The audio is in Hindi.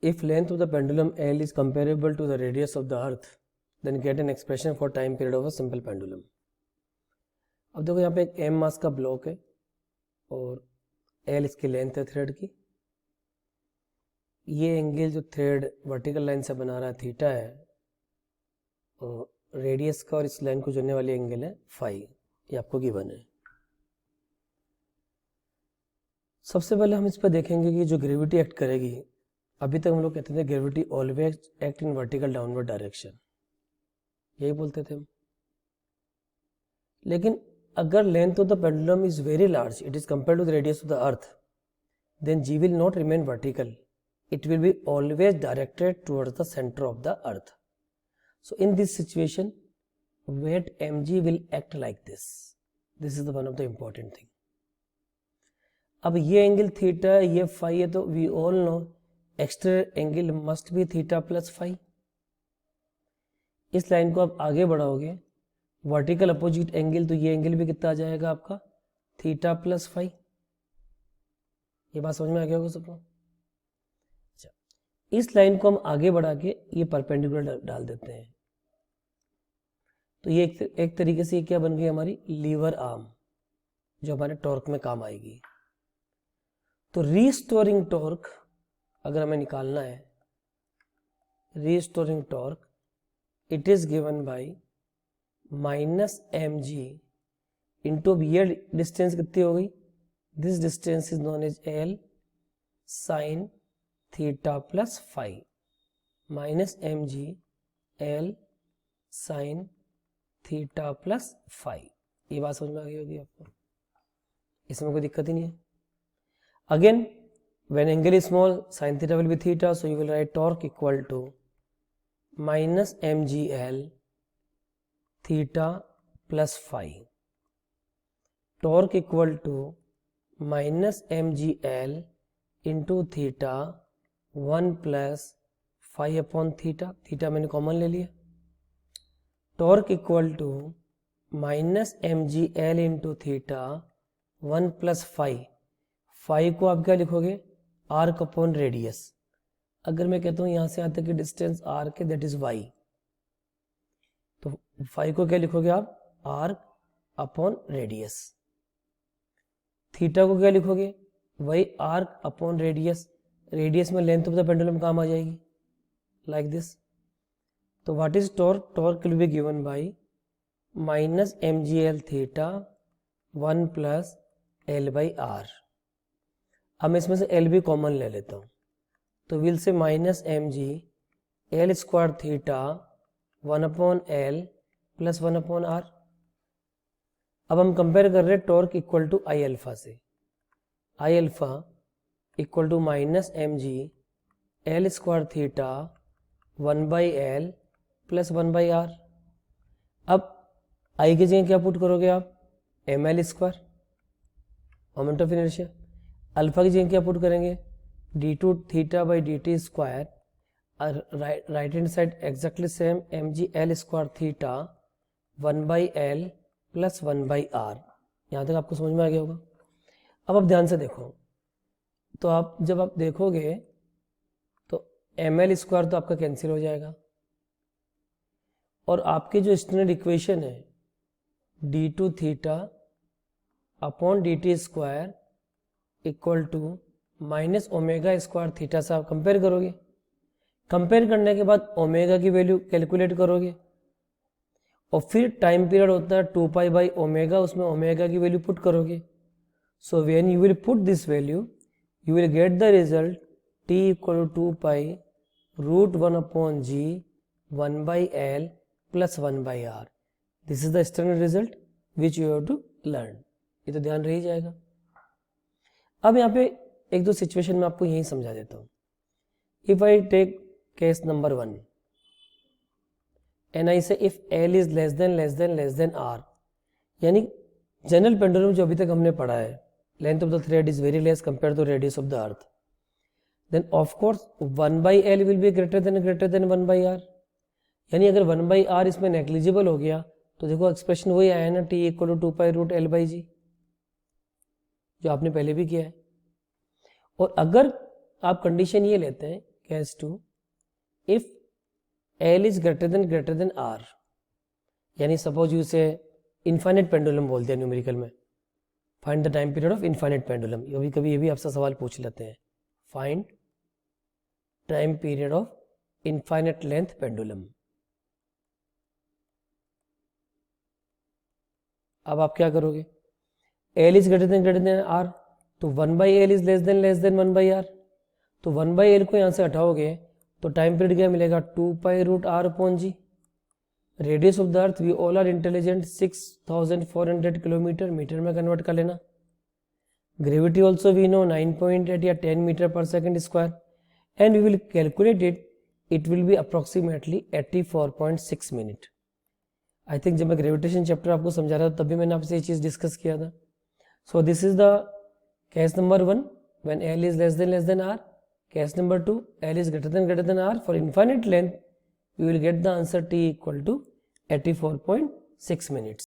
If length of the pendulum L is comparable to the radius of the earth, then get an expression for time period of a simple pendulum. अब देखो यहाँ पे एक m मास का ब्लॉक है और L इसकी लेंथ है थ्रेड की. ये एंगल जो थ्रेड वर्टिकल लाइन से बना रहा है थीटा है और रेडियस का और इस लाइन को जोड़ने वाली एंगल है फाई. ये आपको गिवन है. सबसे पहले हम इस पर देखेंगे कि जो ग्रेविटी एक्ट करेगी, अभी तक हम लोग कहते थे gravity always act in vertical downward direction, यही बोलते थे हम. लेकिन अगर length of the pendulum is very large, it is compared to the radius of the earth, then G will not remain vertical, it will be always directed towards the center of the earth. So in this situation, weight mg will act like this. This is the one of the important thing. अब ये एंगल थीटा है, ये फाई है, तो we all know exterior angle must be theta plus phi. इस लाइन को आप आगे बढ़ाओगे, वर्टिकल अपोजिट एंगल, तो ये एंगल भी कितना आ जाएगा आपका थीटा प्लस फाई. ये बात समझ में आ गया होगा सबको. इस लाइन को हम आगे बढ़ा के ये परपेंडिकुलर डाल देते हैं, तो ये एक तरीके से क्या बन गई हमारी लीवर आर्म, जो हमारे टॉर्क में काम आएगी. तो रीस्टोरिंग टॉर्क अगर हमें निकालना है, restoring torque it is given by minus M G into ये डिस्टेंस कितनी हो गई, this distance is known as L sine theta plus phi minus M G L sine theta plus phi. ये बात समझ में आ गई होगी आपको, इसमें कोई दिक्कत ही नहीं है. Again when angle is small sine theta will be theta, so you will write torque equal to minus M G L theta plus phi. Torque equal to minus M G L into theta 1 plus phi upon theta. Theta मैंने कॉमन ले लिया. Torque equal to minus M G L into theta 1 plus phi. Phi को आप क्या लिखोगे, आर्क अपॉन रेडियस. अगर मैं कहता हूँ यहाँ से यहाँ तक की डिस्टेंस आर्क है, दैट इज वाई, तो फाई को क्या लिखोगे आप, आर्क अपॉन रेडियस. थीटा को क्या लिखोगे, वही आर्क अपॉन रेडियस. रेडियस में लेंथ ऑफ द पेंडुलम काम आ जाएगी लाइक दिस. तो what is torque, torque will be given by minus M G L theta 1 plus L by are. अब मैं इसमें से एल भी कॉमन ले लेता हूँ, तो विल से minus M G L square theta 1 upon l plus 1 upon r. अब हम कंपेयर कर रहे हैं torque equal to I alpha से. I alpha equal to minus M G L square theta 1 by L plus 1 by are. अब आई की जगह क्या पुट करोगे आप, m l square moment of inertia. Alpha की जगह क्या पुट करेंगे, d two theta by D T square, right hand side exactly same M G L square theta 1 by L plus 1 by R. यहाँ तक आपको समझ में आ गया होगा. अब आप ध्यान से देखो, तो आप जब आप देखोगे तो एम एल स्क्वायर तो आपका कैंसिल हो जाएगा, और आपके जो स्टैंडर्ड इक्वेशन है D two theta upon D T square equal to minus omega square theta से आप कंपेयर करोगे. कंपेयर करने के बाद ओमेगा की वैल्यू कैलकुलेट करोगे, और फिर टाइम पीरियड होता है 2 पाई बाई ओमेगा, उसमें ओमेगा की वैल्यू पुट करोगे. So when you will put this value, you will get the result t equal to 2 pi root 1 upon g 1 by l plus 1 by r. This is the standard result which you have to learn. ये तो ध्यान रह ही जाएगा. अब यहाँ पे एक दो सिचुएशन में आपको यही समझा देता हूँ. If I take case number 1 and I say if l is less than r, यानी जनरल पेंडुलम जो अभी तक हमने पढ़ा है, length of the thread is very less compared to radius of the earth, then of course 1 by l will be greater than 1 by r. यानी अगर 1 by r इसमें नेग्लिजिबल हो गया, तो देखो एक्सप्रेशन वही आया ना, t equal to 2 pi root l by g, जो आपने पहले भी किया है. और अगर आप कंडीशन ये लेते हैं case 2 if L is greater than R, यानी सपोज यू से इनफाइनाइट पेंडुलम बोलते हैं न्यूमेरिकल में, find the time period of infinite pendulum. कभी कभी ये भी आपसे सवाल पूछ लेते हैं, find time period of infinite length pendulum. अब आप क्या करोगे, L is greater than R, तो 1/L is less than 1/R, तो 1/L को यहाँ से हटाओगे तो टाइम पीरियड क्या मिलेगा, 2π√R/G। Radius of the earth, we all are intelligent, 6400 kilometre, metre में कन्वर्ट कर लेना। ग्रेविटी ऑल्सो वी नो 9.8 या 10 मीटर पर second square, and we will calculate it will be approximately 84.6 minute. I think जब मैं ग्रेविटेशन चैप्टर आपको समझा रहा था तब भी मैंने आपसे ये चीज़ डिस्कस किया था। So this is the case number 1 when L is less than R। Case number 2, L is greater than R. For infinite length, we will get the answer T equal to 84.6 minutes.